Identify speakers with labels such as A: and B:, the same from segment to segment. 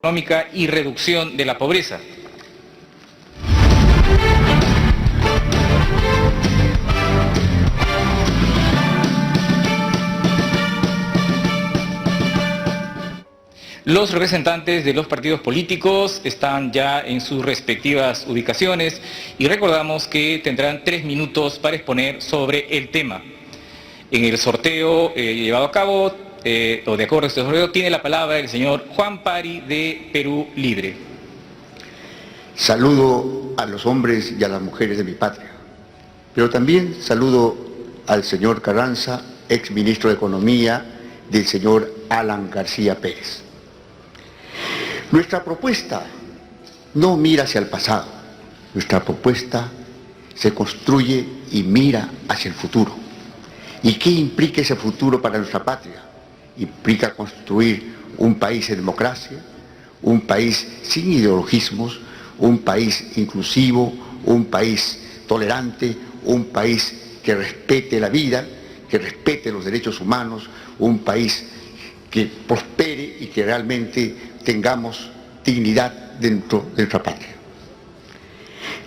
A: económica y reducción de la pobreza. Los representantes de los partidos políticos están ya en sus respectivas ubicaciones y recordamos que tendrán 3 minutos para exponer sobre el tema. En el sorteo llevado a cabo, o de acuerdo a este sorteo, tiene la palabra el señor Juan Pari de Perú Libre.
B: Saludo a los hombres y a las mujeres de mi patria, pero también saludo al señor Carranza, ex ministro de Economía del señor Alan García Pérez. Nuestra propuesta no mira hacia el pasado, nuestra propuesta se construye y mira hacia el futuro. ¿Y qué implica ese futuro para nuestra patria? Implica construir un país en democracia, un país sin ideologismos, un país inclusivo, un país tolerante, un país que respete la vida, que respete los derechos humanos, un país que prospere y que realmente tengamos dignidad dentro de nuestra patria.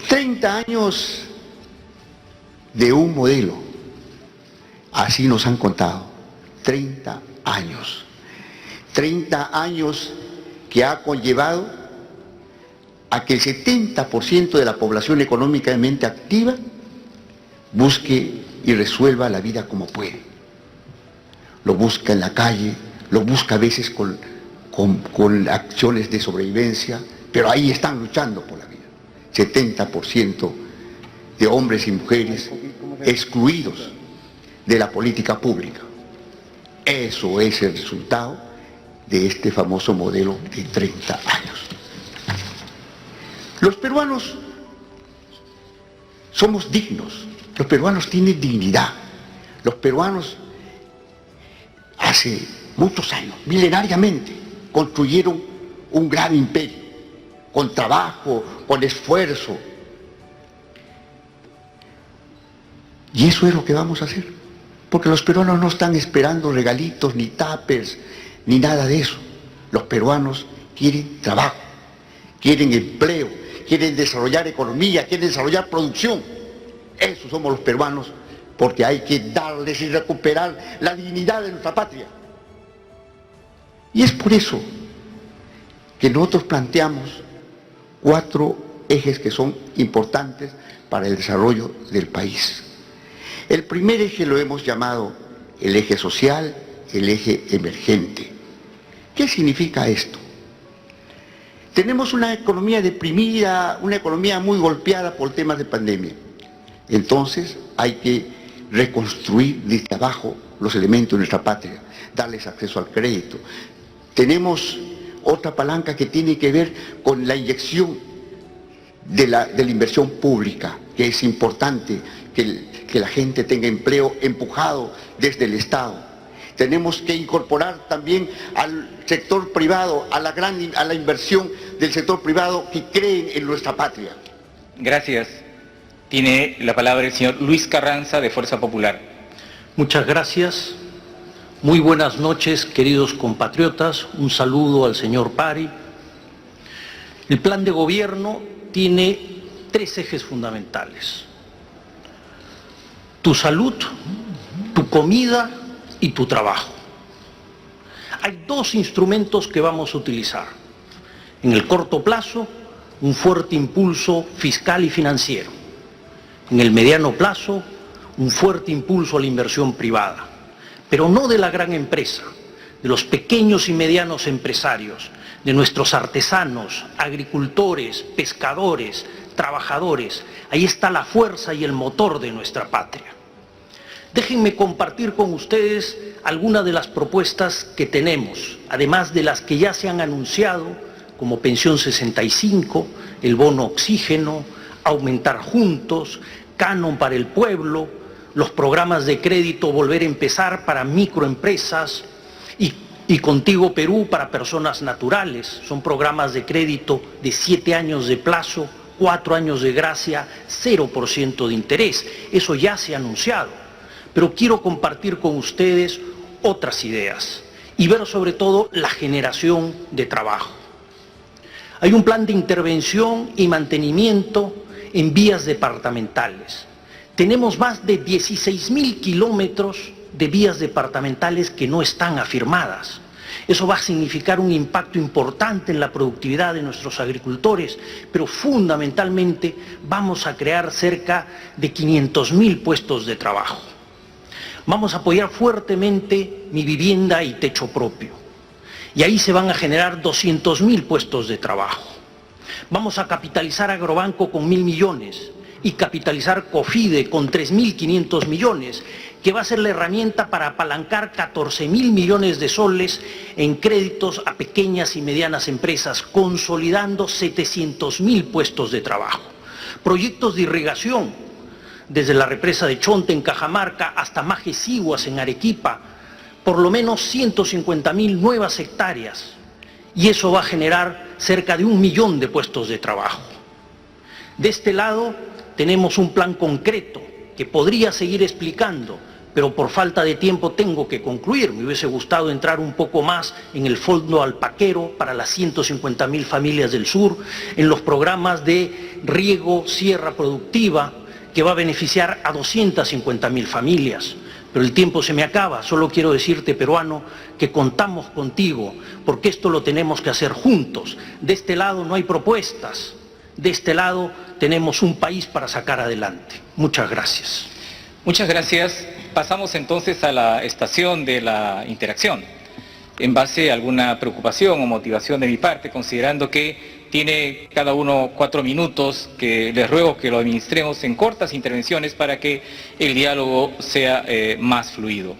B: 30 años de un modelo, así nos han contado, 30 años. 30 años que ha conllevado a que el 70% de la población económicamente activa busque y resuelva la vida como puede. Lo busca en la calle, lo busca a veces con acciones de sobrevivencia, pero ahí están luchando por la vida. 70% de hombres y mujeres excluidos de la política pública. Eso es el resultado de este famoso modelo de 30 años. Los peruanos somos dignos, los peruanos tienen dignidad, los peruanos hace muchos años, milenariamente, construyeron un gran imperio, con trabajo, con esfuerzo. Y eso es lo que vamos a hacer, porque los peruanos no están esperando regalitos, ni tuppers, ni nada de eso. Los peruanos quieren trabajo, quieren empleo, quieren desarrollar economía, quieren desarrollar producción. Esos somos los peruanos, porque hay que darles y recuperar la dignidad de nuestra patria. Y es por eso que nosotros planteamos 4 ejes que son importantes para el desarrollo del país. El primer eje lo hemos llamado el eje social, el eje emergente. ¿Qué significa esto? Tenemos una economía deprimida, una economía muy golpeada por temas de pandemia. Entonces hay que reconstruir desde abajo los elementos de nuestra patria, darles acceso al crédito. Tenemos otra palanca que tiene que ver con la inyección de la inversión pública, que es importante que la gente tenga empleo empujado desde el Estado. Tenemos que incorporar también al sector privado, a la inversión del sector privado que creen en nuestra patria.
A: Gracias. Tiene la palabra el señor Luis Carranza de Fuerza Popular.
C: Muchas gracias. Muy buenas noches, queridos compatriotas. Un saludo al señor Pari. El plan de gobierno tiene 3 ejes fundamentales: tu salud, tu comida y tu trabajo. Hay 2 instrumentos que vamos a utilizar. En el corto plazo, un fuerte impulso fiscal y financiero. En el mediano plazo, un fuerte impulso a la inversión privada, pero no de la gran empresa, de los pequeños y medianos empresarios, de nuestros artesanos, agricultores, pescadores, trabajadores. Ahí está la fuerza y el motor de nuestra patria. Déjenme compartir con ustedes algunas de las propuestas que tenemos, además de las que ya se han anunciado, como Pensión 65, el bono oxígeno, aumentar juntos, canon para el pueblo, los programas de crédito Volver a Empezar para microempresas y Contigo Perú para personas naturales. Son programas de crédito de 7 años de plazo, 4 años de gracia, 0% de interés. Eso ya se ha anunciado. Pero quiero compartir con ustedes otras ideas y ver sobre todo la generación de trabajo. Hay un plan de intervención y mantenimiento en vías departamentales. Tenemos más de 16.000 kilómetros de vías departamentales que no están afirmadas. Eso va a significar un impacto importante en la productividad de nuestros agricultores, pero fundamentalmente vamos a crear cerca de 500.000 puestos de trabajo. Vamos a apoyar fuertemente Mi Vivienda y Techo Propio. Y ahí se van a generar 200.000 puestos de trabajo. Vamos a capitalizar Agrobanco con 1.000 millones y capitalizar COFIDE con 3.500 millones, que va a ser la herramienta para apalancar 14.000 millones de soles en créditos a pequeñas y medianas empresas, consolidando 700.000 puestos de trabajo. Proyectos de irrigación, desde la represa de Chonte en Cajamarca hasta Majesiguas en Arequipa, por lo menos 150.000 nuevas hectáreas, y eso va a generar cerca de 1 millón de puestos de trabajo. De este lado tenemos un plan concreto que podría seguir explicando, pero por falta de tiempo tengo que concluir. Me hubiese gustado entrar un poco más en el fondo alpaquero para las 150.000 familias del sur, en los programas de riego sierra productiva, que va a beneficiar a 250.000 familias. Pero el tiempo se me acaba. Solo quiero decirte, peruano, que contamos contigo, porque esto lo tenemos que hacer juntos. De este lado no hay propuestas, de este lado tenemos un país para sacar adelante. Muchas gracias.
A: Muchas gracias. Pasamos entonces a la estación de la interacción. En base a alguna preocupación o motivación de mi parte, considerando que tiene cada uno 4 minutos, que les ruego que lo administremos en cortas intervenciones para que el diálogo sea más fluido.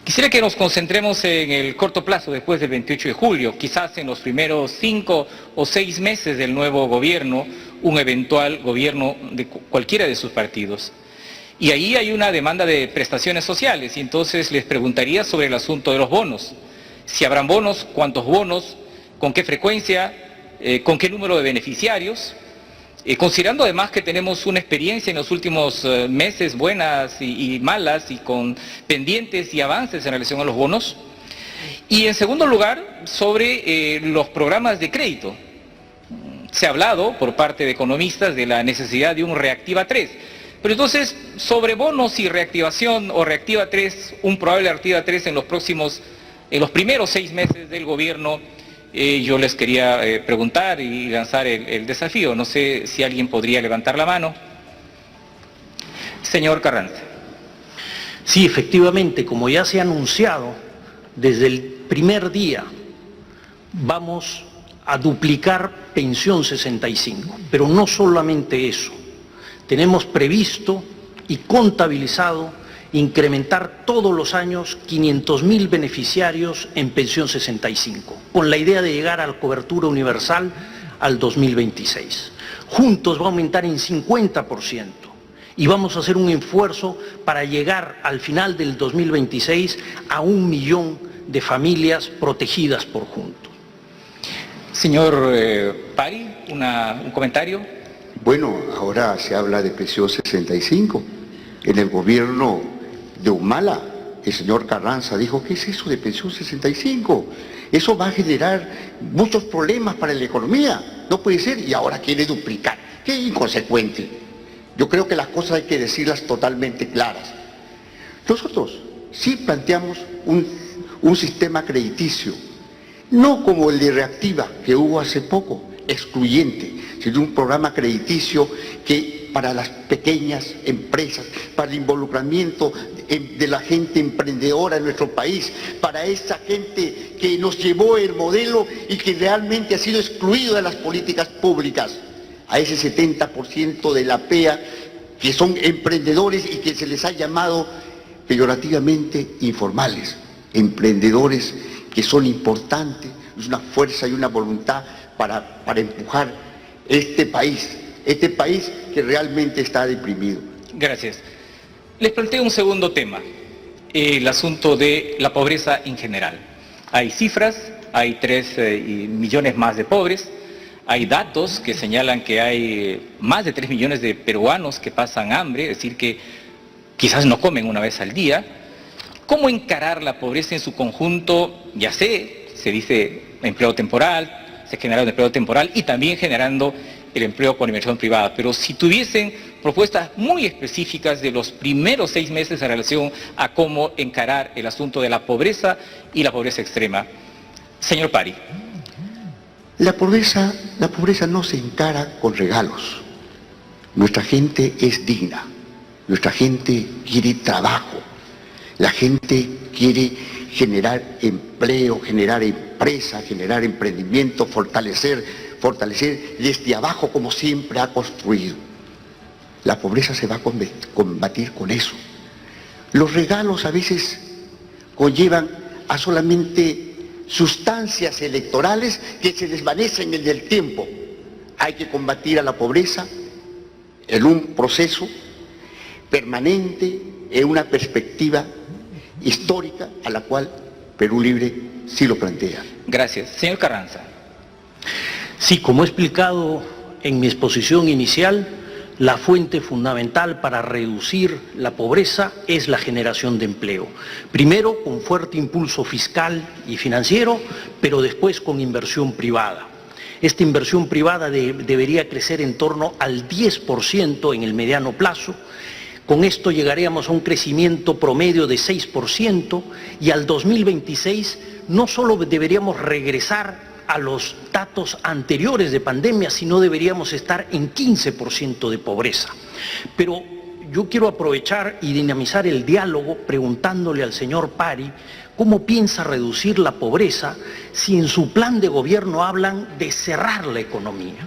A: Quisiera que nos concentremos en el corto plazo después del 28 de julio, quizás en los primeros 5 o 6 meses del nuevo gobierno, un eventual gobierno de cualquiera de sus partidos. Y ahí hay una demanda de prestaciones sociales, y entonces les preguntaría sobre el asunto de los bonos. Si habrán bonos, cuántos bonos, con qué frecuencia, con qué número de beneficiarios, considerando además que tenemos una experiencia en los últimos meses buenas y malas, y con pendientes y avances en relación a los bonos. Y en segundo lugar, sobre los programas de crédito. Se ha hablado por parte de economistas de la necesidad de un Reactiva 3. Pero entonces, sobre bonos y reactivación o Reactiva 3, un probable Reactiva 3 en los primeros 6 meses del gobierno, yo les quería preguntar y lanzar el desafío. No sé si alguien podría levantar la mano. Señor Carranza.
C: Sí, efectivamente, como ya se ha anunciado, desde el primer día vamos a duplicar Pensión 65, pero no solamente eso. Tenemos previsto y contabilizado incrementar todos los años 500.000 beneficiarios en Pensión 65, con la idea de llegar a la cobertura universal al 2026. Juntos va a aumentar en 50% y vamos a hacer un esfuerzo para llegar al final del 2026 a 1 millón de familias protegidas por Juntos.
A: Señor Pari, un comentario.
B: Bueno, ahora se habla de Pensión 65. En el gobierno de Humala, el señor Carranza dijo, ¿qué es eso de Pensión 65? Eso va a generar muchos problemas para la economía. No puede ser, y ahora quiere duplicar. ¡Qué inconsecuente! Yo creo que las cosas hay que decirlas totalmente claras. Nosotros sí planteamos un sistema crediticio, no como el de Reactiva que hubo hace poco, excluyente, sino un programa crediticio que para las pequeñas empresas, para el involucramiento de la gente emprendedora en nuestro país, para esa gente que nos llevó el modelo y que realmente ha sido excluido de las políticas públicas, a ese 70% de la PEA que son emprendedores y que se les ha llamado peyorativamente informales, emprendedores que son importantes, es una fuerza y una voluntad para empujar este país que realmente está deprimido.
A: Gracias. Les planteo un segundo tema, el asunto de la pobreza en general. Hay cifras, hay 3 millones más de pobres, hay datos que señalan que hay más de 3 millones de peruanos que pasan hambre, es decir, que quizás no comen una vez al día. ¿Cómo encarar la pobreza en su conjunto? Ya sé, se dice empleo temporal, se genera un empleo temporal y también generando el empleo con inversión privada. Pero si tuviesen propuestas muy específicas de los primeros 6 meses en relación a cómo encarar el asunto de la pobreza y la pobreza extrema. Señor Pari.
B: La pobreza no se encara con regalos. Nuestra gente es digna, nuestra gente quiere trabajo, la gente quiere generar empleo, generar empresa, generar emprendimiento, fortalecer desde abajo como siempre ha construido. La pobreza se va a combatir con eso. Los regalos a veces conllevan a solamente sustancias electorales que se desvanecen en el tiempo. Hay que combatir a la pobreza en un proceso permanente, en una perspectiva histórica a la cual Perú Libre sí lo plantea.
A: Gracias. Señor Carranza.
C: Sí, como he explicado en mi exposición inicial, la fuente fundamental para reducir la pobreza es la generación de empleo. Primero con fuerte impulso fiscal y financiero, pero después con inversión privada. Esta inversión privada debería crecer en torno al 10% en el mediano plazo. Con esto llegaríamos a un crecimiento promedio de 6% y al 2026 no solo deberíamos regresar a los datos anteriores de pandemia, sino deberíamos estar en 15% de pobreza. Pero yo quiero aprovechar y dinamizar el diálogo preguntándole al señor Pari cómo piensa reducir la pobreza si en su plan de gobierno hablan de cerrar la economía.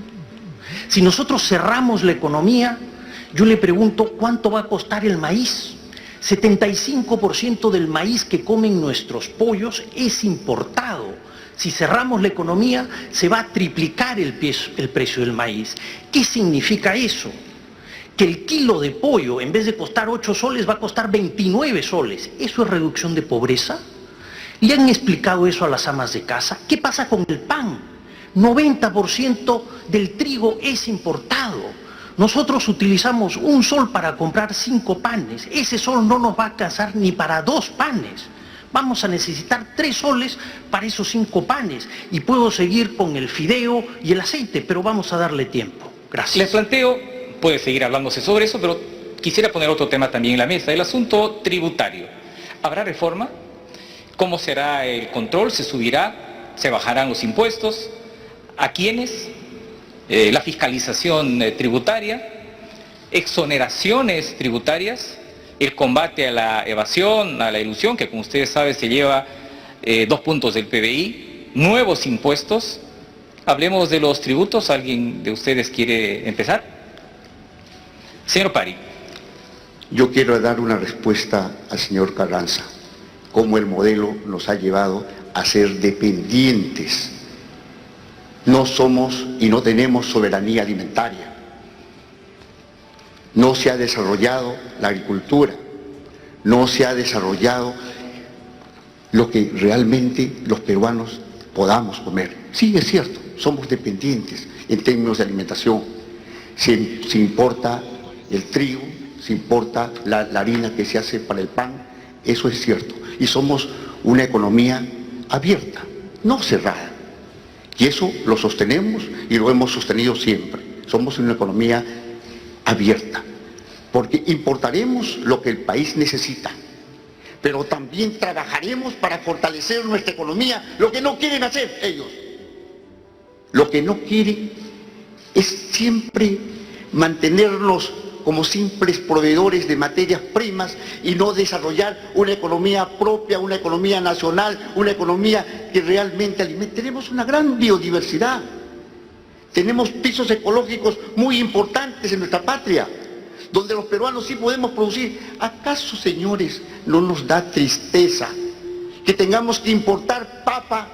C: Si nosotros cerramos la economía, yo le pregunto cuánto va a costar el maíz. 75% del maíz que comen nuestros pollos es importado. Si cerramos la economía, se va a triplicar el precio del maíz. ¿Qué significa eso? Que el kilo de pollo, en vez de costar 8 soles, va a costar 29 soles. ¿Eso es reducción de pobreza? ¿Le han explicado eso a las amas de casa? ¿Qué pasa con el pan? 90% del trigo es importado. Nosotros utilizamos 1 sol para comprar 5 panes. Ese sol no nos va a alcanzar ni para 2 panes. Vamos a necesitar 3 soles para esos 5 panes. Y puedo seguir con el fideo y el aceite, pero vamos a darle tiempo. Gracias.
A: Les planteo, puede seguir hablándose sobre eso, pero quisiera poner otro tema también en la mesa, el asunto tributario. ¿Habrá reforma? ¿Cómo será el control? ¿Se subirá? ¿Se bajarán los impuestos? ¿A quiénes? La fiscalización tributaria, exoneraciones tributarias, el combate a la evasión, a la ilusión, que como ustedes saben se lleva 2 puntos del PBI, nuevos impuestos. Hablemos de los tributos. ¿Alguien de ustedes quiere empezar? Señor Pari.
B: Yo quiero dar una respuesta al señor Carranza, cómo el modelo nos ha llevado a ser dependientes. No somos y no tenemos soberanía alimentaria. No se ha desarrollado la agricultura, no se ha desarrollado lo que realmente los peruanos podamos comer. Sí, es cierto, somos dependientes en términos de alimentación. Se importa el trigo, se importa la harina que se hace para el pan, eso es cierto. Y somos una economía abierta, no cerrada. Y eso lo sostenemos y lo hemos sostenido siempre. Somos una economía abierta, porque importaremos lo que el país necesita, pero también trabajaremos para fortalecer nuestra economía, lo que no quieren hacer ellos. Lo que no quieren es siempre mantenernos como simples proveedores de materias primas y no desarrollar una economía propia, una economía nacional, una economía que realmente alimente. Tenemos una gran biodiversidad, tenemos pisos ecológicos muy importantes en nuestra patria, donde los peruanos sí podemos producir. ¿Acaso, señores, no nos da tristeza que tengamos que importar papa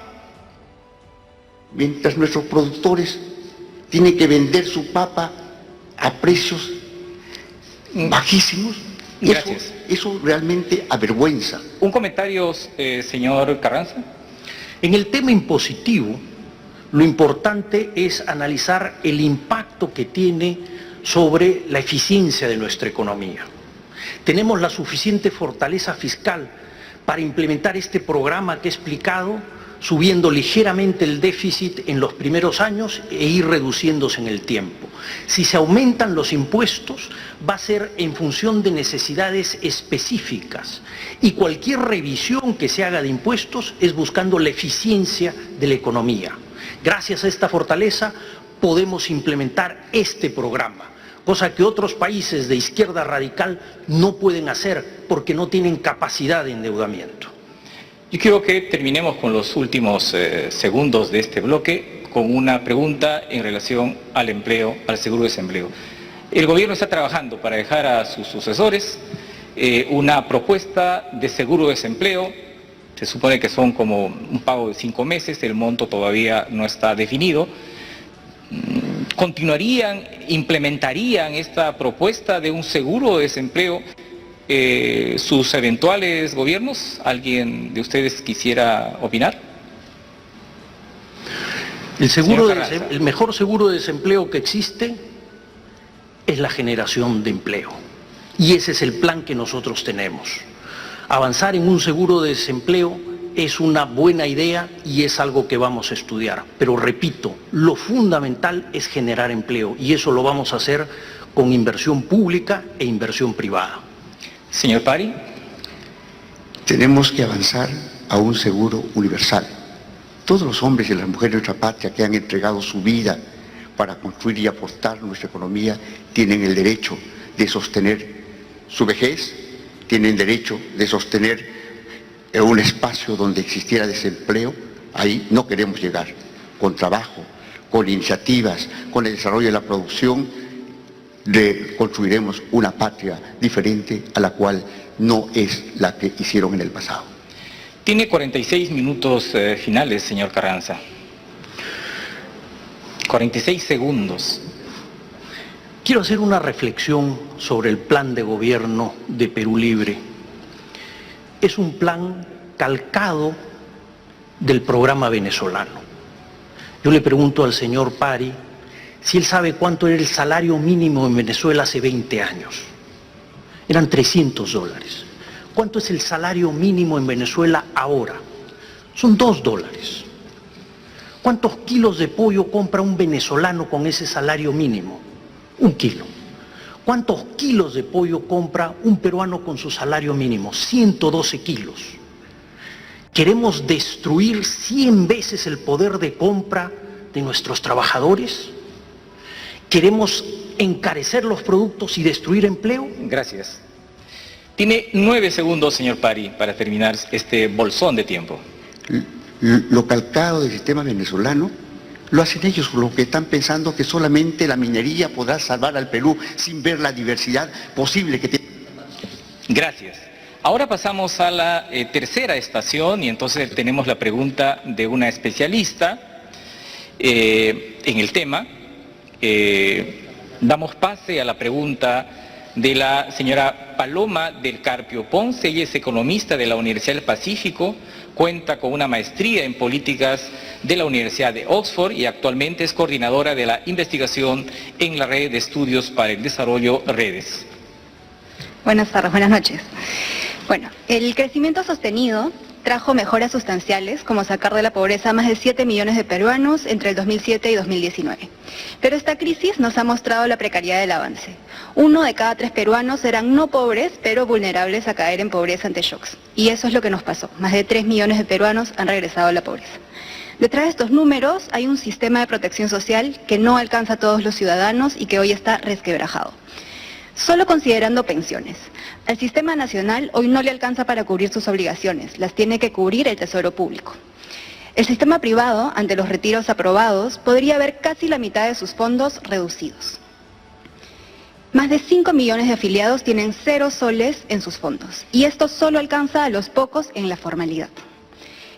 B: mientras nuestros productores tienen que vender su papa a precios bajísimos?
A: Gracias.
B: Eso realmente avergüenza.
A: ¿Un comentario, señor Carranza?
C: En el tema impositivo, lo importante es analizar el impacto que tiene sobre la eficiencia de nuestra economía. Tenemos la suficiente fortaleza fiscal para implementar este programa que he explicado subiendo ligeramente el déficit en los primeros años e ir reduciéndose en el tiempo. Si se aumentan los impuestos, va a ser en función de necesidades específicas, y cualquier revisión que se haga de impuestos es buscando la eficiencia de la economía. Gracias a esta fortaleza podemos implementar este programa, cosa que otros países de izquierda radical no pueden hacer porque no tienen capacidad de endeudamiento.
A: Yo quiero que terminemos con los últimos segundos de este bloque con una pregunta en relación al empleo, al seguro de desempleo. El gobierno está trabajando para dejar a sus sucesores una propuesta de seguro de desempleo. Se supone que son como un pago de 5 meses, el monto todavía no está definido. ¿Continuarían, implementarían esta propuesta de un seguro de desempleo sus eventuales gobiernos? ¿Alguien de ustedes quisiera opinar?
C: El mejor seguro de desempleo que existe es la generación de empleo. Y ese es el plan que nosotros tenemos. Avanzar en un seguro de desempleo es una buena idea y es algo que vamos a estudiar. Pero repito, lo fundamental es generar empleo, y eso lo vamos a hacer con inversión pública e inversión privada.
A: Señor Pari.
B: Tenemos que avanzar a un seguro universal. Todos los hombres y las mujeres de nuestra patria que han entregado su vida para construir y aportar nuestra economía tienen el derecho de sostener su vejez, tienen derecho de sostener un espacio donde existiera desempleo. Ahí no queremos llegar. Con trabajo, con iniciativas, con el desarrollo de la producción, construiremos una patria diferente a la cual no es la que hicieron en el pasado.
A: Tiene 46 minutos finales, señor Carranza. 46 segundos.
C: Quiero hacer una reflexión sobre el plan de gobierno de Perú Libre. Es un plan calcado del programa venezolano. Yo le pregunto al señor Pari si él sabe cuánto era el salario mínimo en Venezuela hace 20 años. Eran $300. ¿Cuánto es el salario mínimo en Venezuela ahora? Son $2. ¿Cuántos kilos de pollo compra un venezolano con ese salario mínimo? 1 kilo. ¿Cuántos kilos de pollo compra un peruano con su salario mínimo? 112 kilos. ¿Queremos destruir 100 veces el poder de compra de nuestros trabajadores? ¿Queremos encarecer los productos y destruir empleo?
A: Gracias. Tiene 9 segundos, señor Pari, para terminar este bolsón de tiempo.
B: Lo calcado del sistema venezolano lo hacen ellos, lo que están pensando que solamente la minería podrá salvar al Perú sin ver la diversidad posible que tiene.
A: Gracias. Ahora pasamos a la tercera estación, y entonces tenemos la pregunta de una especialista en el tema. Damos pase a la pregunta de la señora Paloma del Carpio Ponce. Ella es economista de la Universidad del Pacífico, cuenta con una maestría en políticas de la Universidad de Oxford y actualmente es coordinadora de la investigación en la Red de Estudios para el Desarrollo Redes.
D: Buenas tardes, buenas noches. Bueno, el crecimiento sostenido trajo mejoras sustanciales, como sacar de la pobreza a más de 7 millones de peruanos entre el 2007 y 2019. Pero esta crisis nos ha mostrado la precariedad del avance. 1 de cada 3 peruanos eran no pobres, pero vulnerables a caer en pobreza ante shocks. Y eso es lo que nos pasó. Más de 3 millones de peruanos han regresado a la pobreza. Detrás de estos números hay un sistema de protección social que no alcanza a todos los ciudadanos y que hoy está resquebrajado. Solo considerando pensiones. Al sistema nacional hoy no le alcanza para cubrir sus obligaciones, las tiene que cubrir el Tesoro Público. El sistema privado, ante los retiros aprobados, podría ver casi la mitad de sus fondos reducidos. Más de 5 millones de afiliados tienen 0 soles en sus fondos, y esto solo alcanza a los pocos en la formalidad.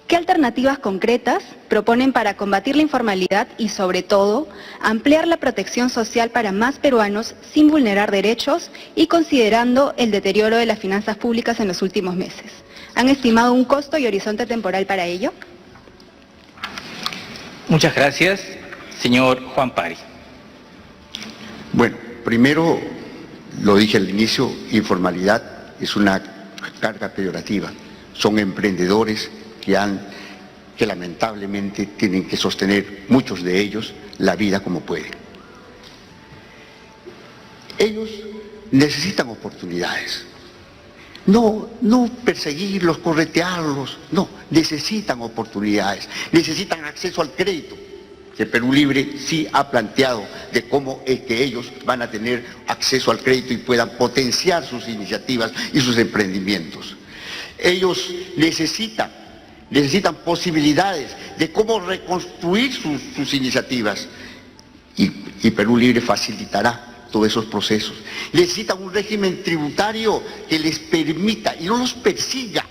D: ¿Qué alternativas concretas proponen para combatir la informalidad y, sobre todo, ampliar la protección social para más peruanos sin vulnerar derechos y considerando el deterioro de las finanzas públicas en los últimos meses? ¿Han estimado un costo y horizonte temporal para ello?
A: Muchas gracias, señor Juan Pari.
B: Bueno, primero, lo dije al inicio, informalidad es una carga peyorativa. Son emprendedores que han que lamentablemente tienen que sostener, muchos de ellos, la vida como pueden. Ellos necesitan oportunidades. No perseguirlos, corretearlos, no, necesitan oportunidades, necesitan acceso al crédito, que Perú Libre sí ha planteado de cómo es que ellos van a tener acceso al crédito y puedan potenciar sus iniciativas y sus emprendimientos. Ellos necesitan posibilidades de cómo reconstruir sus iniciativas y Perú Libre facilitará todos esos procesos. Necesitan un régimen tributario que les permita y no los persiga,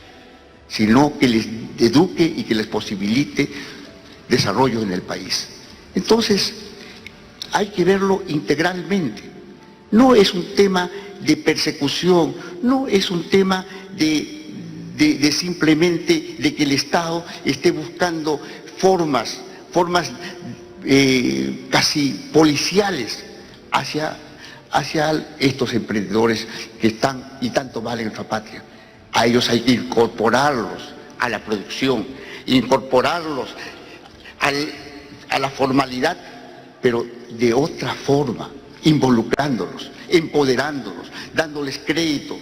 B: sino que les eduque y que les posibilite desarrollo en el país. Entonces, hay que verlo integralmente. No es un tema de persecución, no es un tema de simplemente de que el Estado esté buscando formas casi policiales hacia estos emprendedores que están y tanto valen nuestra patria. A ellos hay que incorporarlos a la producción, incorporarlos a la formalidad, pero de otra forma, involucrándolos, empoderándolos, dándoles crédito,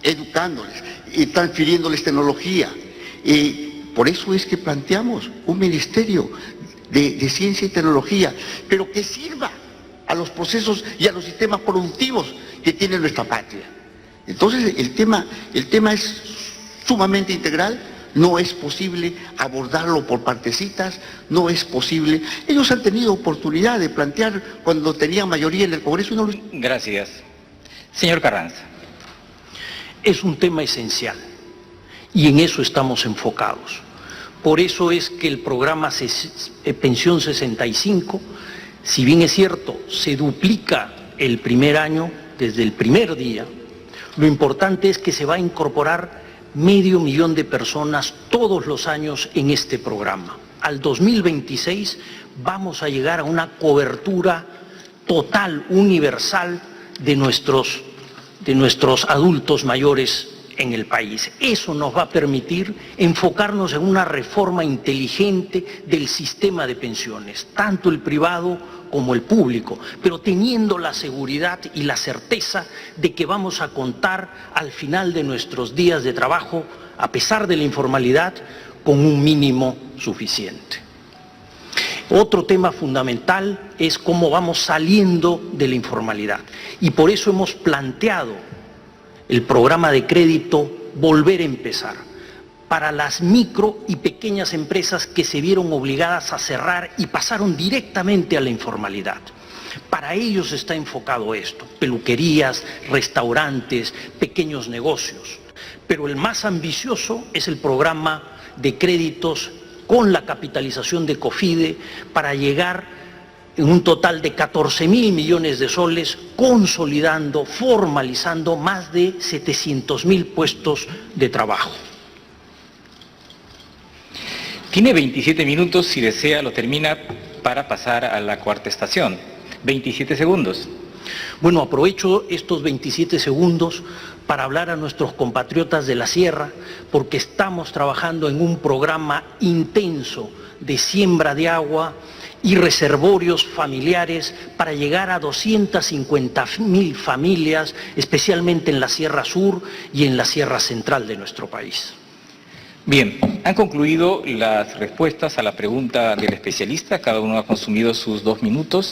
B: educándoles, transfiriéndoles tecnología. Por eso es que planteamos un ministerio de ciencia y tecnología, pero que sirva a los procesos y a los sistemas productivos que tiene nuestra patria. Entonces el tema es sumamente integral, no es posible abordarlo por partecitas, no es posible. Ellos han tenido oportunidad de plantear cuando tenían mayoría en el Congreso y no lo...
A: Gracias. Señor Carranza.
C: Es un tema esencial y en eso estamos enfocados. Por eso es que el programa Pensión 65, si bien es cierto, se duplica el primer año, desde el primer día, lo importante es que se va a incorporar 500.000 de personas todos los años en este programa. Al 2026 vamos a llegar a una cobertura total, universal de nuestros adultos mayores en el país. Eso nos va a permitir enfocarnos en una reforma inteligente del sistema de pensiones, tanto el privado como el público, pero teniendo la seguridad y la certeza de que vamos a contar al final de nuestros días de trabajo, a pesar de la informalidad, con un mínimo suficiente. Otro tema fundamental es cómo vamos saliendo de la informalidad y por eso hemos planteado el programa de crédito Volver a Empezar para las micro y pequeñas empresas que se vieron obligadas a cerrar y pasaron directamente a la informalidad. Para ellos está enfocado esto, peluquerías, restaurantes, pequeños negocios. Pero el más ambicioso es el programa de créditos con la capitalización de COFIDE para llegar en un total de 14.000 millones de soles, consolidando, formalizando más de 700.000 puestos de trabajo.
A: Tiene 27 minutos, si desea lo termina para pasar a la cuarta estación. 27 segundos.
C: Bueno, aprovecho estos 27 segundos para hablar a nuestros compatriotas de la Sierra, porque estamos trabajando en un programa intenso de siembra de agua y reservorios familiares para llegar a 250.000 familias, especialmente en la Sierra Sur y en la Sierra Central de nuestro país.
A: Bien, han concluido las respuestas a la pregunta del especialista, cada uno ha consumido sus 2 minutos.